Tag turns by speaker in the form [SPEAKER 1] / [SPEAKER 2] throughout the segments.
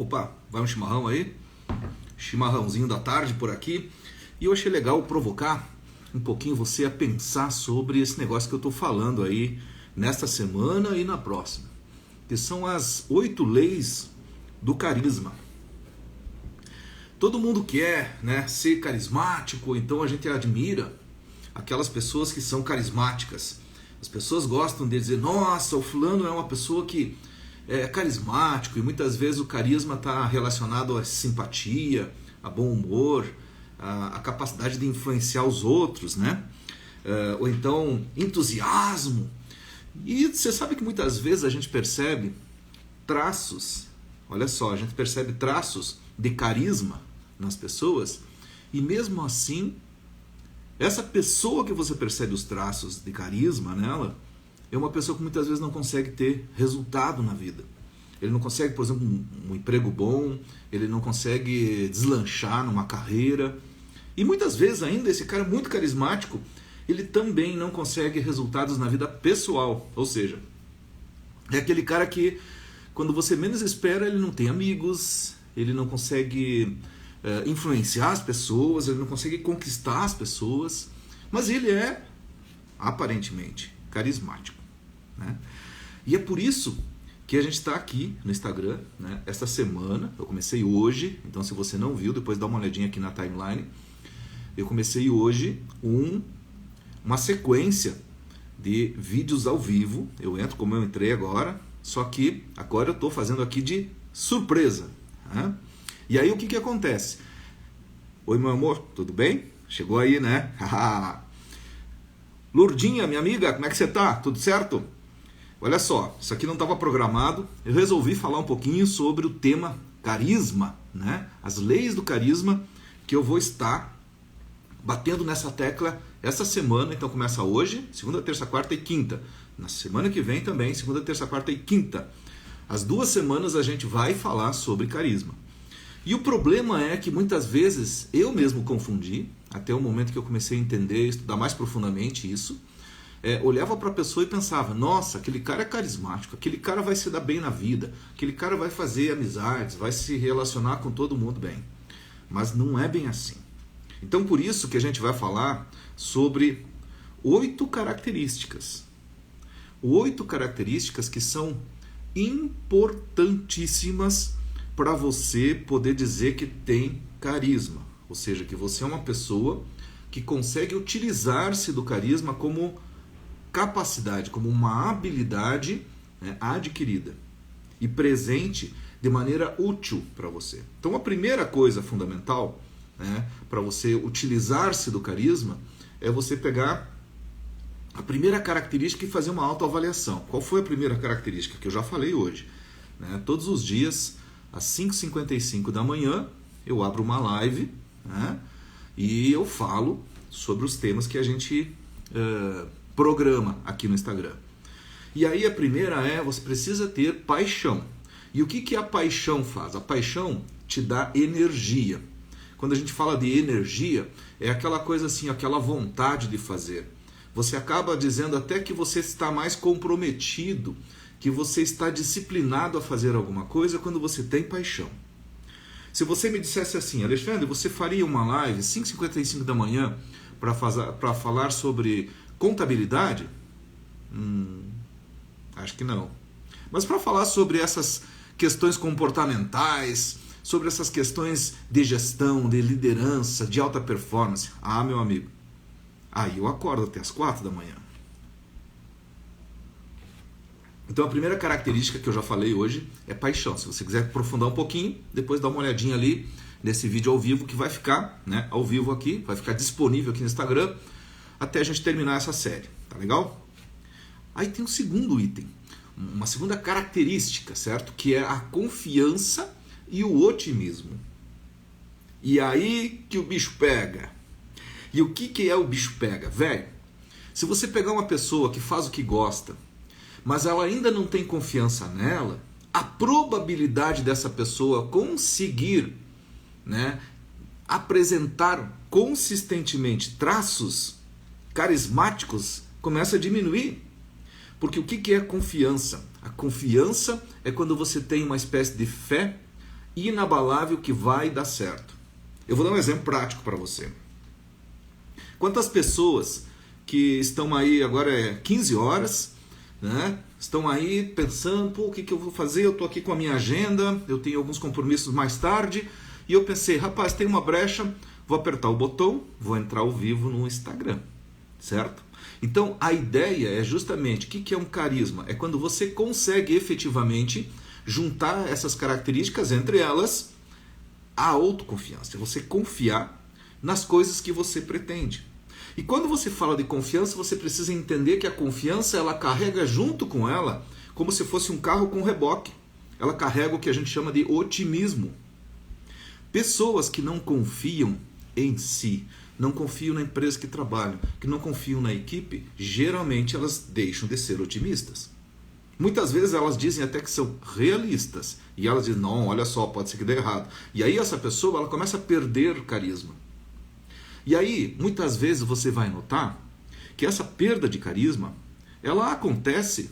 [SPEAKER 1] Opa, vai um chimarrão aí? Chimarrãozinho da tarde por aqui. E eu achei legal provocar um pouquinho você a pensar sobre esse negócio que eu estou falando aí nesta semana e na próxima, que são as 8 leis do carisma. Todo mundo quer, né, ser carismático, então a gente admira aquelas pessoas que são carismáticas. As pessoas gostam de dizer, nossa, o fulano é uma pessoa que é carismático, e muitas vezes o carisma está relacionado à simpatia, a bom humor, a capacidade de influenciar os outros, né? Ou então entusiasmo. E você sabe que muitas vezes a gente percebe traços, olha só, a gente percebe traços de carisma nas pessoas, e mesmo assim, essa pessoa que você percebe os traços de carisma nela, é uma pessoa que muitas vezes não consegue ter resultado na vida. Ele não consegue, por exemplo, um emprego bom, ele não consegue deslanchar numa carreira. E muitas vezes ainda, esse cara muito carismático, ele também não consegue resultados na vida pessoal. Ou seja, é aquele cara que, quando você menos espera, ele não tem amigos, ele não consegue influenciar as pessoas, ele não consegue conquistar as pessoas, mas ele é, aparentemente, carismático, né? E é por isso que a gente está aqui no Instagram, né? Esta semana, eu comecei hoje, então se você não viu, depois dá uma olhadinha aqui na timeline. Eu comecei hoje uma sequência de vídeos ao vivo. Eu entro como eu entrei agora, só que agora eu estou fazendo aqui de surpresa, né? E aí o que acontece? Oi, meu amor, tudo bem? Chegou aí, né? Lourdinha, minha amiga, como é que você tá? Tudo certo? Olha só, isso aqui não estava programado. Eu resolvi falar um pouquinho sobre o tema carisma, né? As leis do carisma, que eu vou estar batendo nessa tecla essa semana. Então começa hoje, segunda, terça, quarta e quinta. Na semana que vem também, segunda, terça, quarta e quinta. As 2 semanas a gente vai falar sobre carisma. E o problema é que muitas vezes eu mesmo confundi, até o momento que eu comecei a entender, estudar mais profundamente isso, olhava para a pessoa e pensava, nossa, aquele cara é carismático, aquele cara vai se dar bem na vida, aquele cara vai fazer amizades, vai se relacionar com todo mundo bem. Mas não é bem assim. Então por isso que a gente vai falar sobre 8 características. 8 características que são importantíssimas para você poder dizer que tem carisma. Ou seja, que você é uma pessoa que consegue utilizar-se do carisma como capacidade, como uma habilidade, né, adquirida e presente de maneira útil para você. Então a primeira coisa fundamental, né, para você utilizar-se do carisma é você pegar a primeira característica e fazer uma autoavaliação. Qual foi a primeira característica? Que eu já falei hoje, né? Todos os dias, às 5h55 da manhã, eu abro uma live, né, e eu falo sobre os temas que a gente programa aqui no Instagram. E aí a primeira você precisa ter paixão. E o que a paixão faz? A paixão te dá energia. Quando a gente fala de energia, é aquela coisa assim, aquela vontade de fazer. Você acaba dizendo até que você está mais comprometido, que você está disciplinado a fazer alguma coisa quando você tem paixão. Se você me dissesse assim, Alexandre, você faria uma live 5h55 da manhã para falar sobre contabilidade? Acho que não. Mas para falar sobre essas questões comportamentais, sobre essas questões de gestão, de liderança, de alta performance, meu amigo, aí eu acordo até as 4 da manhã. Então a primeira característica que eu já falei hoje é paixão. Se você quiser aprofundar um pouquinho, depois dá uma olhadinha ali nesse vídeo ao vivo que vai ficar, né, ao vivo aqui, vai ficar disponível aqui no Instagram até a gente terminar essa série, tá legal? Aí tem um segundo item, uma segunda característica, certo? Que é a confiança e o otimismo. E aí que o bicho pega. E o que é o bicho pega? Velho, se você pegar uma pessoa que faz o que gosta, mas ela ainda não tem confiança nela, a probabilidade dessa pessoa conseguir, né, apresentar consistentemente traços carismáticos começa a diminuir. Porque o que é confiança? A confiança é quando você tem uma espécie de fé inabalável que vai dar certo. Eu vou dar um exemplo prático para você. Quantas pessoas que estão aí, agora é 15 horas, né? Estão aí pensando, pô, o que eu vou fazer? Eu estou aqui com a minha agenda, eu tenho alguns compromissos mais tarde, e eu pensei, rapaz, tem uma brecha, vou apertar o botão, vou entrar ao vivo no Instagram, certo? Então a ideia é justamente, o que é um carisma? É quando você consegue efetivamente juntar essas características, entre elas a autoconfiança, você confiar nas coisas que você pretende. E quando você fala de confiança, você precisa entender que a confiança ela carrega junto com ela, como se fosse um carro com reboque. Ela carrega o que a gente chama de otimismo. Pessoas que não confiam em si, não confiam na empresa que trabalham, que não confiam na equipe, geralmente elas deixam de ser otimistas. Muitas vezes elas dizem até que são realistas. E elas dizem, não, olha só, pode ser que dê errado. E aí essa pessoa ela começa a perder o carisma. E aí, muitas vezes você vai notar que essa perda de carisma, ela acontece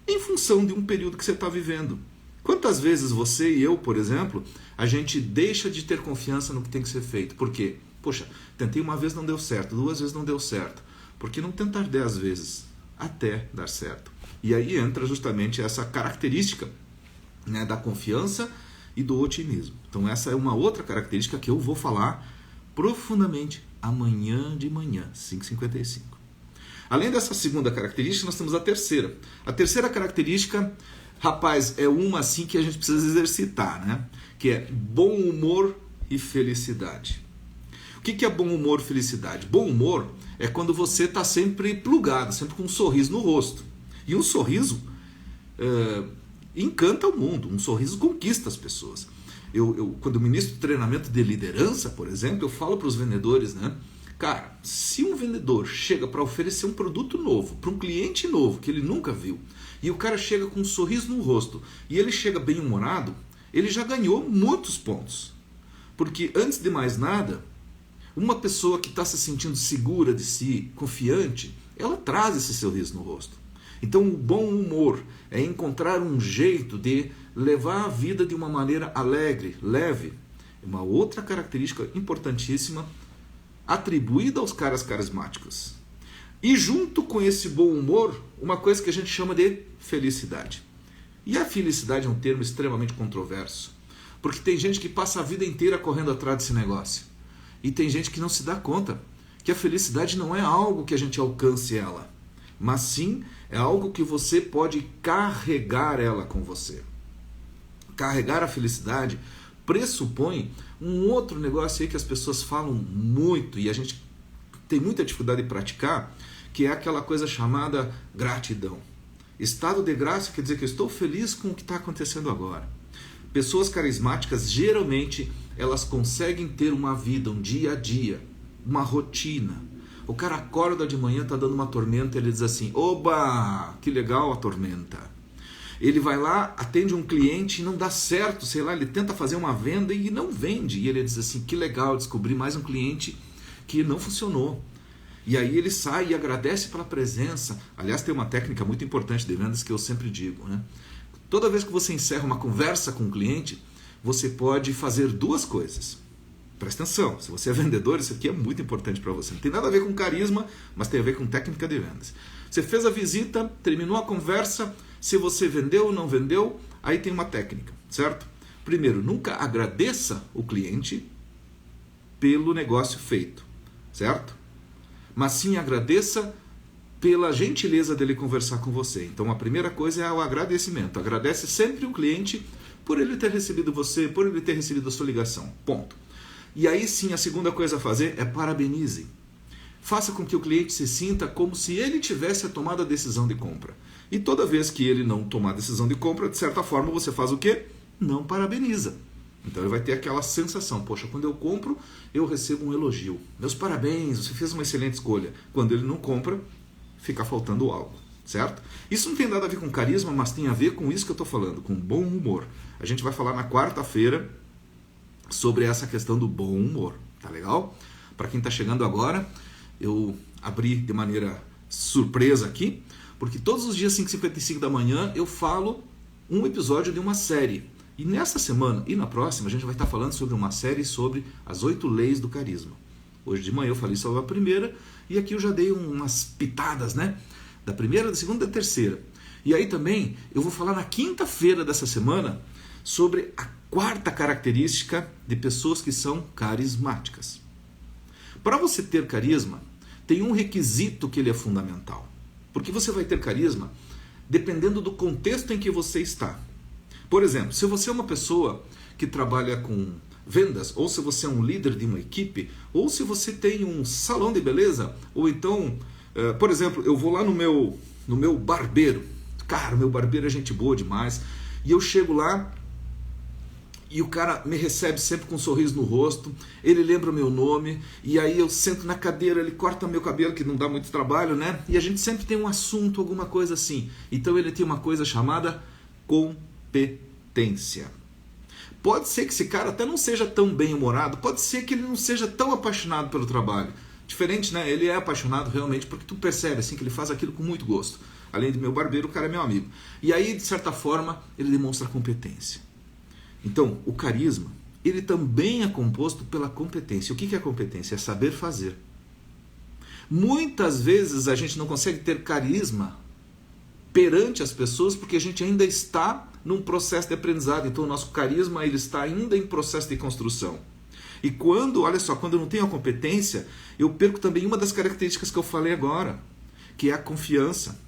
[SPEAKER 1] em função de um período que você está vivendo. Quantas vezes você e eu, por exemplo, a gente deixa de ter confiança no que tem que ser feito? Por quê? Poxa, tentei uma vez, não deu certo, 2 vezes não deu certo. Por que não tentar 10 vezes até dar certo? E aí entra justamente essa característica, né, da confiança e do otimismo. Então essa é uma outra característica que eu vou falar profundamente amanhã de manhã, 5h55. Além dessa segunda característica, nós temos a terceira. A terceira característica, rapaz, é uma assim que a gente precisa exercitar, né? Que é bom humor e felicidade. O que é bom humor e felicidade? Bom humor é quando você está sempre plugado, sempre com um sorriso no rosto. E um sorriso encanta o mundo, um sorriso conquista as pessoas. Quando eu ministro treinamento de liderança, por exemplo, eu falo para os vendedores, né? Cara, se um vendedor chega para oferecer um produto novo, para um cliente novo que ele nunca viu, e o cara chega com um sorriso no rosto, e ele chega bem-humorado, ele já ganhou muitos pontos. Porque, antes de mais nada, uma pessoa que está se sentindo segura de si, confiante, ela traz esse sorriso no rosto. Então, o bom humor é encontrar um jeito de levar a vida de uma maneira alegre, leve. Uma outra característica importantíssima atribuída aos caras carismáticos. E junto com esse bom humor, uma coisa que a gente chama de felicidade. E a felicidade é um termo extremamente controverso, porque tem gente que passa a vida inteira correndo atrás desse negócio. E tem gente que não se dá conta que a felicidade não é algo que a gente alcance ela, mas sim é algo que você pode carregar ela com você. Carregar a felicidade pressupõe um outro negócio aí que as pessoas falam muito e a gente tem muita dificuldade de praticar, que é aquela coisa chamada gratidão. Estado de graça quer dizer que eu estou feliz com o que está acontecendo agora. Pessoas carismáticas, geralmente, elas conseguem ter uma vida, um dia a dia, uma rotina. O cara acorda de manhã, está dando uma tormenta, ele diz assim, oba, que legal a tormenta. Ele vai lá, atende um cliente e não dá certo, sei lá, ele tenta fazer uma venda e não vende. E ele diz assim, que legal, descobri mais um cliente que não funcionou. E aí ele sai e agradece pela presença. Aliás, tem uma técnica muito importante de vendas que eu sempre digo, né? Toda vez que você encerra uma conversa com um cliente, você pode fazer 2 coisas. Presta atenção, se você é vendedor, isso aqui é muito importante para você. Não tem nada a ver com carisma, mas tem a ver com técnica de vendas. Você fez a visita, terminou a conversa, se você vendeu ou não vendeu, aí tem uma técnica, certo? Primeiro, nunca agradeça o cliente pelo negócio feito, certo? Mas sim agradeça pela gentileza dele conversar com você. Então a primeira coisa é o agradecimento. Agradece sempre o cliente por ele ter recebido você, por ele ter recebido a sua ligação. Ponto. E aí sim, a segunda coisa a fazer é parabenize. Faça com que o cliente se sinta como se ele tivesse tomado a decisão de compra. E toda vez que ele não tomar a decisão de compra, de certa forma você faz o quê? Não parabeniza. Então ele vai ter aquela sensação, poxa, quando eu compro, eu recebo um elogio. Meus parabéns, você fez uma excelente escolha. Quando ele não compra, fica faltando algo, certo? Isso não tem nada a ver com carisma, mas tem a ver com isso que eu estou falando, com bom humor. A gente vai falar na quarta-feira sobre essa questão do bom humor, tá legal? Para quem está chegando agora, eu abri de maneira surpresa aqui, porque todos os dias 5h55 da manhã eu falo um episódio de uma série. E nessa semana e na próxima a gente vai estar falando sobre uma série sobre as 8 leis do carisma. Hoje de manhã eu falei sobre a primeira e aqui eu já dei umas pitadas, né? Da primeira, da segunda e da terceira. E aí também eu vou falar na quinta-feira dessa semana sobre a quarta característica de pessoas que são carismáticas. Para você ter carisma, tem um requisito que ele é fundamental. Porque você vai ter carisma dependendo do contexto em que você está. Por exemplo, se você é uma pessoa que trabalha com vendas, ou se você é um líder de uma equipe, ou se você tem um salão de beleza, ou então, por exemplo, eu vou lá no meu barbeiro. Cara, meu barbeiro é gente boa demais. E eu chego lá e o cara me recebe sempre com um sorriso no rosto, ele lembra o meu nome, e aí eu sento na cadeira, ele corta meu cabelo, que não dá muito trabalho, né? E a gente sempre tem um assunto, alguma coisa assim. Então ele tem uma coisa chamada competência. Pode ser que esse cara até não seja tão bem-humorado, pode ser que ele não seja tão apaixonado pelo trabalho. Diferente, né? Ele é apaixonado realmente porque tu percebe assim que ele faz aquilo com muito gosto. Além de meu barbeiro, o cara é meu amigo. E aí, de certa forma, ele demonstra competência. Então, o carisma, ele também é composto pela competência. O que é a competência? É saber fazer. Muitas vezes a gente não consegue ter carisma perante as pessoas porque a gente ainda está num processo de aprendizado. Então, o nosso carisma ele está ainda em processo de construção. E quando, olha só, quando eu não tenho a competência, eu perco também uma das características que eu falei agora, que é a confiança.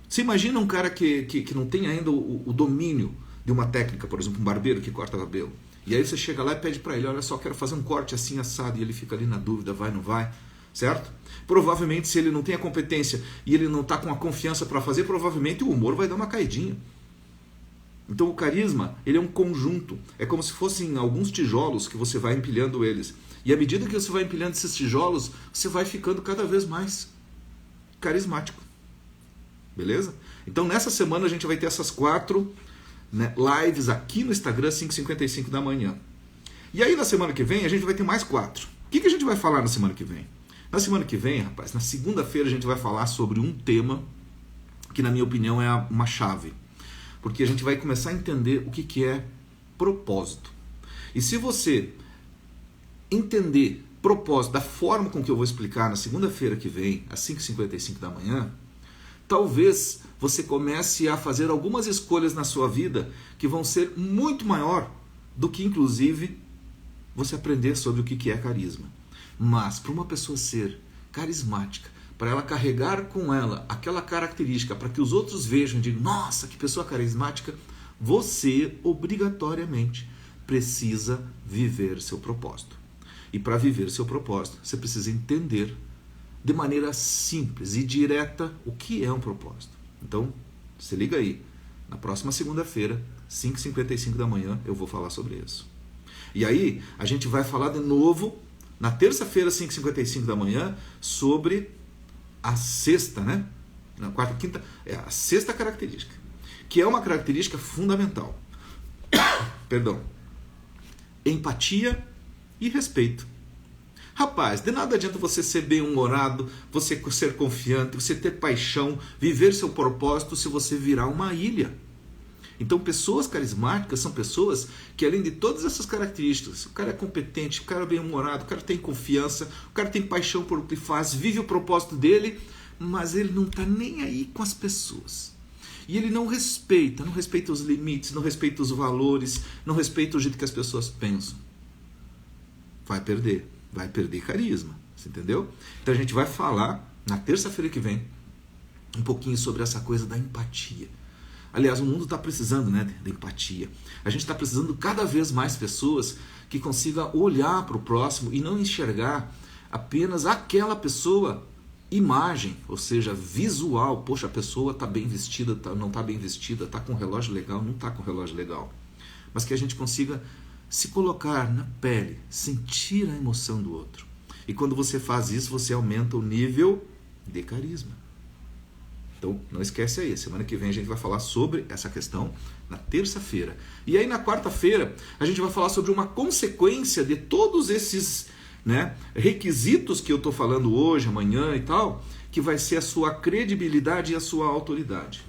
[SPEAKER 1] Você imagina um cara que não tem ainda o domínio de uma técnica, por exemplo, um barbeiro que corta cabelo. E aí você chega lá e pede para ele, olha só, quero fazer um corte assim assado, e ele fica ali na dúvida, vai, não vai, certo? Provavelmente se ele não tem a competência e ele não está com a confiança para fazer, provavelmente o humor vai dar uma caidinha. Então o carisma, ele é um conjunto, é como se fossem alguns tijolos que você vai empilhando eles. E à medida que você vai empilhando esses tijolos, você vai ficando cada vez mais carismático. Beleza? Então nessa semana a gente vai ter essas 4 lives aqui no Instagram, 5h55 da manhã. E aí na semana que vem a gente vai ter mais 4. O que a gente vai falar na semana que vem? Na semana que vem, rapaz, na segunda-feira a gente vai falar sobre um tema que na minha opinião é uma chave. Porque a gente vai começar a entender o que é propósito. E se você entender propósito da forma com que eu vou explicar na segunda-feira que vem, às 5h55 da manhã, talvez você comece a fazer algumas escolhas na sua vida que vão ser muito maior do que, inclusive, você aprender sobre o que é carisma. Mas, para uma pessoa ser carismática, para ela carregar com ela aquela característica, para que os outros vejam e digam, nossa, que pessoa carismática, você, obrigatoriamente, precisa viver seu propósito. E para viver seu propósito, você precisa entender de maneira simples e direta o que é um propósito. Então, se liga aí. Na próxima segunda-feira, 5h55 da manhã, eu vou falar sobre isso. E aí, a gente vai falar de novo, na terça-feira, 5h55 da manhã, sobre a sexta, né? Na quarta, quinta, é a sexta característica, que é uma característica fundamental. Perdão. Empatia e respeito. Rapaz, de nada adianta você ser bem-humorado, você ser confiante, você ter paixão, viver seu propósito se você virar uma ilha. Então, pessoas carismáticas são pessoas que, além de todas essas características, o cara é competente, o cara é bem-humorado, o cara tem confiança, o cara tem paixão por o que faz, vive o propósito dele, mas ele não está nem aí com as pessoas. E ele não respeita os limites, não respeita os valores, não respeita o jeito que as pessoas pensam. Vai perder carisma, você entendeu? Então a gente vai falar na terça-feira que vem um pouquinho sobre essa coisa da empatia. Aliás, o mundo está precisando, né, de empatia. A gente está precisando cada vez mais pessoas que consigam olhar para o próximo e não enxergar apenas aquela pessoa, imagem, ou seja, visual. Poxa, a pessoa está bem vestida, não está bem vestida, está com um relógio legal, não está com um relógio legal. Mas que a gente consiga se colocar na pele, sentir a emoção do outro. E quando você faz isso, você aumenta o nível de carisma. Então, não esquece aí, semana que vem a gente vai falar sobre essa questão na terça-feira. E aí na quarta-feira a gente vai falar sobre uma consequência de todos esses, né, requisitos que eu estou falando hoje, amanhã e tal, que vai ser a sua credibilidade e a sua autoridade.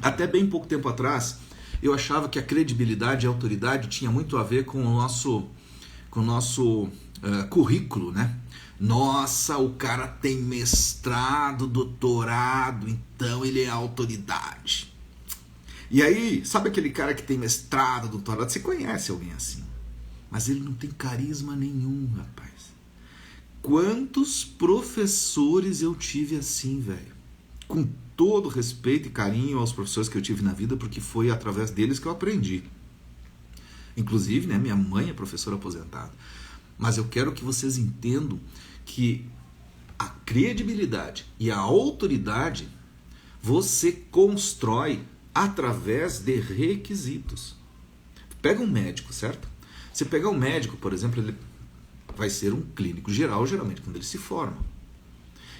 [SPEAKER 1] Até bem pouco tempo atrás, eu achava que a credibilidade e a autoridade tinha muito a ver com o nosso currículo, né? Nossa, o cara tem mestrado, doutorado, então ele é autoridade. E aí, sabe aquele cara que tem mestrado, doutorado? Você conhece alguém assim, mas ele não tem carisma nenhum, rapaz. Quantos professores eu tive assim, velho? Com todo respeito e carinho aos professores que eu tive na vida, porque foi através deles que eu aprendi. Inclusive, né, minha mãe é professora aposentada. Mas eu quero que vocês entendam que a credibilidade e a autoridade você constrói através de requisitos. Pega um médico, certo? Se pegar um médico, por exemplo, ele vai ser um clínico geral, geralmente, quando ele se forma.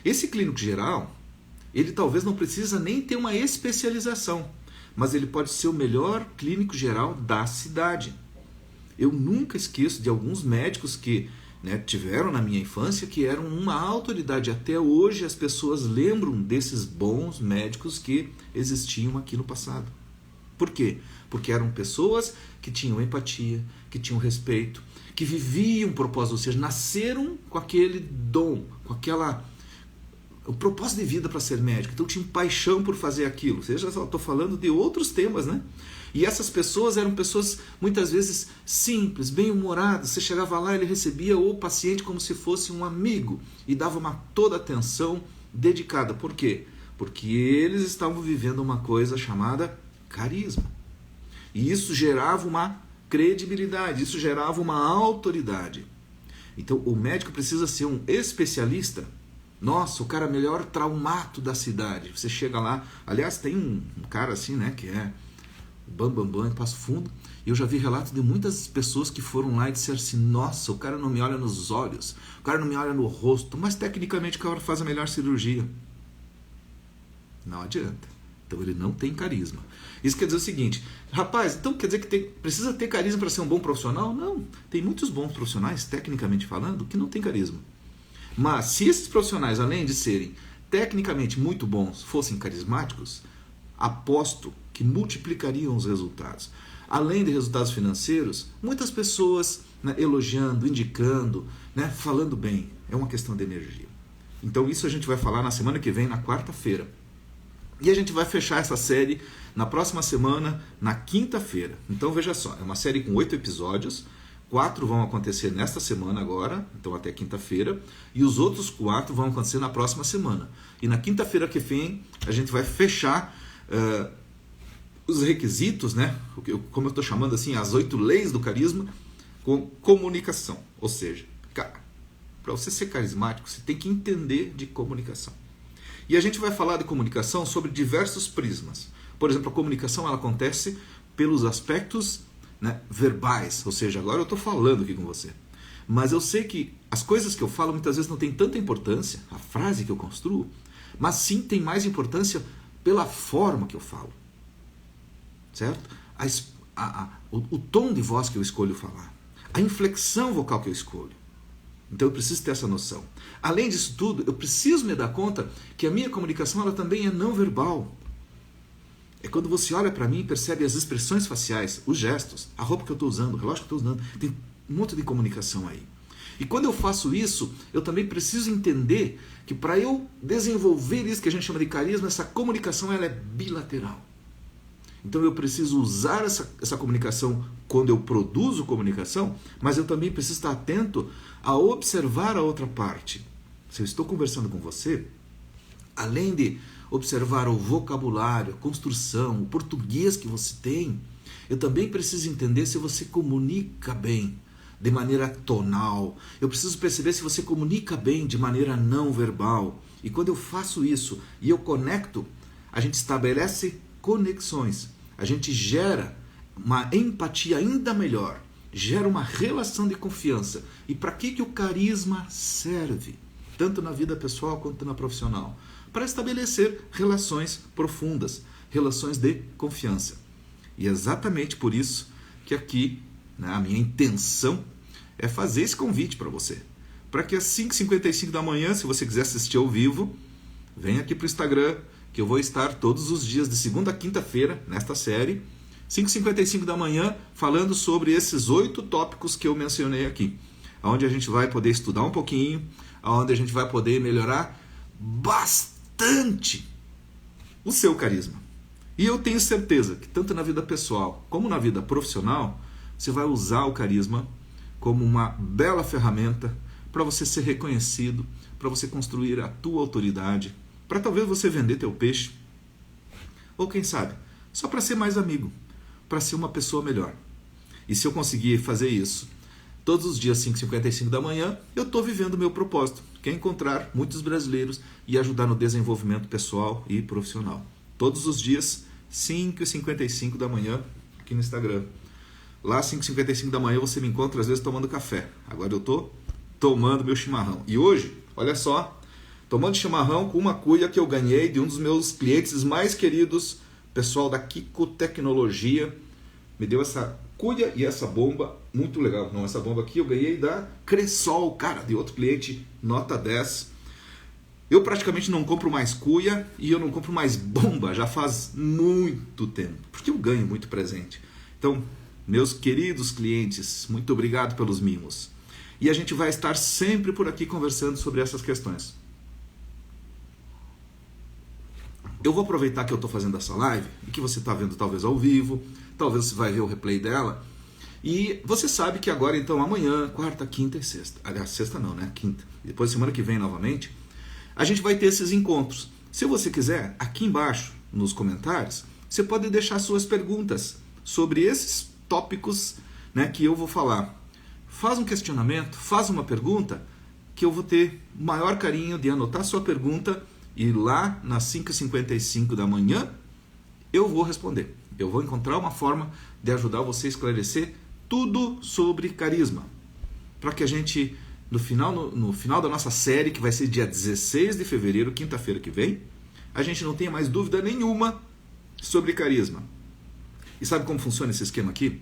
[SPEAKER 1] Esse clínico geral, ele talvez não precisa nem ter uma especialização, mas ele pode ser o melhor clínico geral da cidade. Eu nunca esqueço de alguns médicos que, né, tiveram na minha infância, que eram uma autoridade. Até hoje as pessoas lembram desses bons médicos que existiam aqui no passado. Por quê? Porque eram pessoas que tinham empatia, que tinham respeito, que viviam um propósito, ou seja, nasceram com aquele dom, com o propósito de vida para ser médico. Então tinham paixão por fazer aquilo. Ou seja, estou falando de outros temas, né? E essas pessoas eram pessoas muitas vezes simples, bem-humoradas. Você chegava lá, ele recebia o paciente como se fosse um amigo e dava toda atenção dedicada. Por quê? Porque eles estavam vivendo uma coisa chamada carisma. E isso gerava uma credibilidade, isso gerava uma autoridade. Então o médico precisa ser um especialista. Nossa, o cara melhor traumato da cidade. Você chega lá, aliás, tem um cara assim, né, que é o Bambambam em Passo Fundo, e eu já vi relatos de muitas pessoas que foram lá e disseram assim: nossa, o cara não me olha nos olhos, o cara não me olha no rosto, mas tecnicamente o cara faz a melhor cirurgia. Não adianta. Então ele não tem carisma. Isso quer dizer o seguinte: rapaz, então quer dizer que precisa ter carisma para ser um bom profissional? Não. Tem muitos bons profissionais, tecnicamente falando, que não têm carisma. Mas se esses profissionais, além de serem tecnicamente muito bons, fossem carismáticos, aposto que multiplicariam os resultados. Além de resultados financeiros, muitas pessoas, né, elogiando, indicando, né, falando bem. É uma questão de energia. Então isso a gente vai falar na semana que vem, na quarta-feira. E a gente vai fechar essa série na próxima semana, na quinta-feira. Então veja só, é uma série com 8 episódios. 4 vão acontecer nesta semana agora, então até quinta-feira, e os outros 4 vão acontecer na próxima semana. E na quinta-feira que vem a gente vai fechar os requisitos, né? Como eu estou chamando assim, as 8 leis do carisma, com comunicação. Ou seja, cara, para você ser carismático, você tem que entender de comunicação. E a gente vai falar de comunicação sobre diversos prismas. Por exemplo, a comunicação ela acontece pelos aspectos, né, verbais, ou seja, agora eu estou falando aqui com você, mas eu sei que as coisas que eu falo muitas vezes não tem tanta importância, a frase que eu construo, mas sim tem mais importância pela forma que eu falo, certo? O tom de voz que eu escolho falar, a inflexão vocal que eu escolho. Então eu preciso ter essa noção. Além disso tudo, eu preciso me dar conta que a minha comunicação ela também é não verbal. É quando você olha para mim e percebe as expressões faciais, os gestos, a roupa que eu estou usando, o relógio que eu estou usando. Tem um monte de comunicação aí. E quando eu faço isso, eu também preciso entender que para eu desenvolver isso que a gente chama de carisma, essa comunicação ela é bilateral. Então eu preciso usar essa comunicação quando eu produzo comunicação, mas eu também preciso estar atento a observar a outra parte. Se eu estou conversando com você, além de observar o vocabulário, a construção, o português que você tem, eu também preciso entender se você comunica bem, de maneira tonal. Eu preciso perceber se você comunica bem de maneira não verbal. E quando eu faço isso e eu conecto, a gente estabelece conexões. A gente gera uma empatia ainda melhor, gera uma relação de confiança. E para que o carisma serve? Tanto na vida pessoal quanto na profissional. Para estabelecer relações profundas, relações de confiança. E é exatamente por isso que aqui, né, a minha intenção é fazer esse convite para você. Para que às 5h55 da manhã, se você quiser assistir ao vivo, venha aqui para o Instagram, que eu vou estar todos os dias de segunda a quinta-feira nesta série, 5h55 da manhã, falando sobre esses 8 tópicos que eu mencionei aqui, onde a gente vai poder estudar um pouquinho, onde a gente vai poder melhorar bastante o seu carisma. E eu tenho certeza que tanto na vida pessoal como na vida profissional, você vai usar o carisma como uma bela ferramenta para você ser reconhecido, para você construir a tua autoridade, para talvez você vender teu peixe, ou quem sabe, só para ser mais amigo, para ser uma pessoa melhor. E se eu conseguir fazer isso todos os dias 5h55 da manhã, eu estou vivendo o meu propósito, que é encontrar muitos brasileiros e ajudar no desenvolvimento pessoal e profissional. Todos os dias, 5h55 da manhã, aqui no Instagram. Lá, 5h55 da manhã, você me encontra às vezes tomando café. Agora eu estou tomando meu chimarrão. E hoje, olha só, tomando chimarrão com uma cuia que eu ganhei de um dos meus clientes mais queridos, pessoal da Kiko Tecnologia. Me deu essa cuia e essa bomba, muito legal. Não, essa bomba aqui eu ganhei da Cressol, cara, de outro cliente, nota 10. Eu praticamente não compro mais cuia e eu não compro mais bomba, já faz muito tempo, porque eu ganho muito presente. Então, meus queridos clientes, muito obrigado pelos mimos. E a gente vai estar sempre por aqui conversando sobre essas questões. Eu vou aproveitar que eu estou fazendo essa live e que você está vendo talvez ao vivo, talvez você vai ver o replay dela. E você sabe que agora, então, amanhã, quarta, quinta e sexta. Aliás, sexta não, né? Quinta. Depois, semana que vem, novamente, a gente vai ter esses encontros. Se você quiser, aqui embaixo, nos comentários, você pode deixar suas perguntas sobre esses tópicos, né, que eu vou falar. Faz um questionamento, faz uma pergunta, que eu vou ter o maior carinho de anotar sua pergunta e lá nas 5h55 da manhã eu vou responder. Eu vou encontrar uma forma de ajudar você a esclarecer tudo sobre carisma, para que a gente, no final da nossa série, que vai ser dia 16 de fevereiro, quinta-feira que vem, a gente não tenha mais dúvida nenhuma sobre carisma. E sabe como funciona esse esquema aqui?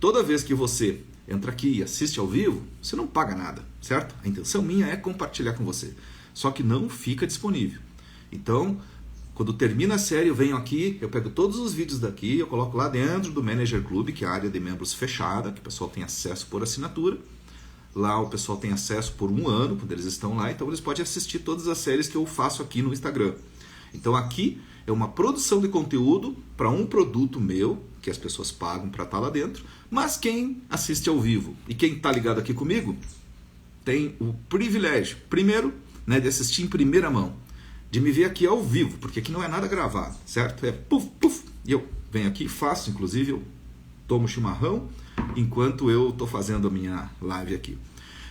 [SPEAKER 1] Toda vez que você entra aqui e assiste ao vivo, você não paga nada, certo? A intenção minha é compartilhar com você, só que não fica disponível. Então, quando termina a série, eu venho aqui, eu pego todos os vídeos daqui, eu coloco lá dentro do Manager Club, que é a área de membros fechada, que o pessoal tem acesso por assinatura. Lá o pessoal tem acesso por 1 ano, quando eles estão lá, então eles podem assistir todas as séries que eu faço aqui no Instagram. Então aqui é uma produção de conteúdo para um produto meu, que as pessoas pagam para estar lá dentro, mas quem assiste ao vivo e quem está ligado aqui comigo tem o privilégio, primeiro, né, de assistir em primeira mão, de me ver aqui ao vivo, porque aqui não é nada gravado, certo? É puf, puf, e eu venho aqui, faço, inclusive eu tomo chimarrão enquanto eu estou fazendo a minha live aqui.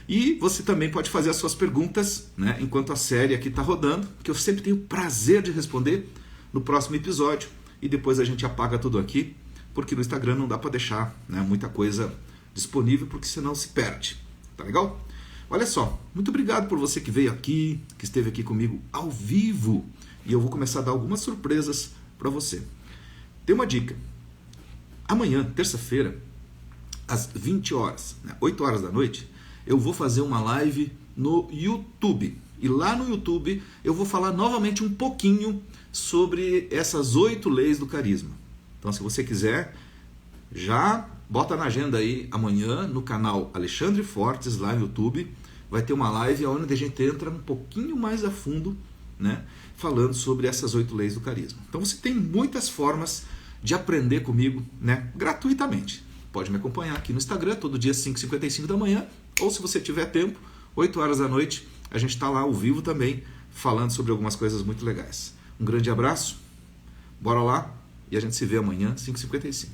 [SPEAKER 1] E você também pode fazer as suas perguntas, né, enquanto a série aqui está rodando, que eu sempre tenho prazer de responder no próximo episódio, e depois a gente apaga tudo aqui, porque no Instagram não dá para deixar, né, muita coisa disponível, porque senão se perde. Tá legal? Olha só, muito obrigado por você que veio aqui, que esteve aqui comigo ao vivo, e eu vou começar a dar algumas surpresas para você. Tem uma dica. Amanhã, terça-feira, às 20 horas, né, 8 horas da noite, eu vou fazer uma live no YouTube. E lá no YouTube eu vou falar novamente um pouquinho sobre essas 8 leis do carisma. Então, se você quiser, já bota na agenda aí amanhã no canal Alexandre Fortes, lá no YouTube. Vai ter uma live onde a gente entra um pouquinho mais a fundo, né, falando sobre essas 8 leis do carisma. Então você tem muitas formas de aprender comigo, né, gratuitamente. Pode me acompanhar aqui no Instagram, todo dia 5h55 da manhã, ou se você tiver tempo, 8 horas da noite, a gente está lá ao vivo também, falando sobre algumas coisas muito legais. Um grande abraço, bora lá, e a gente se vê amanhã, 5h55.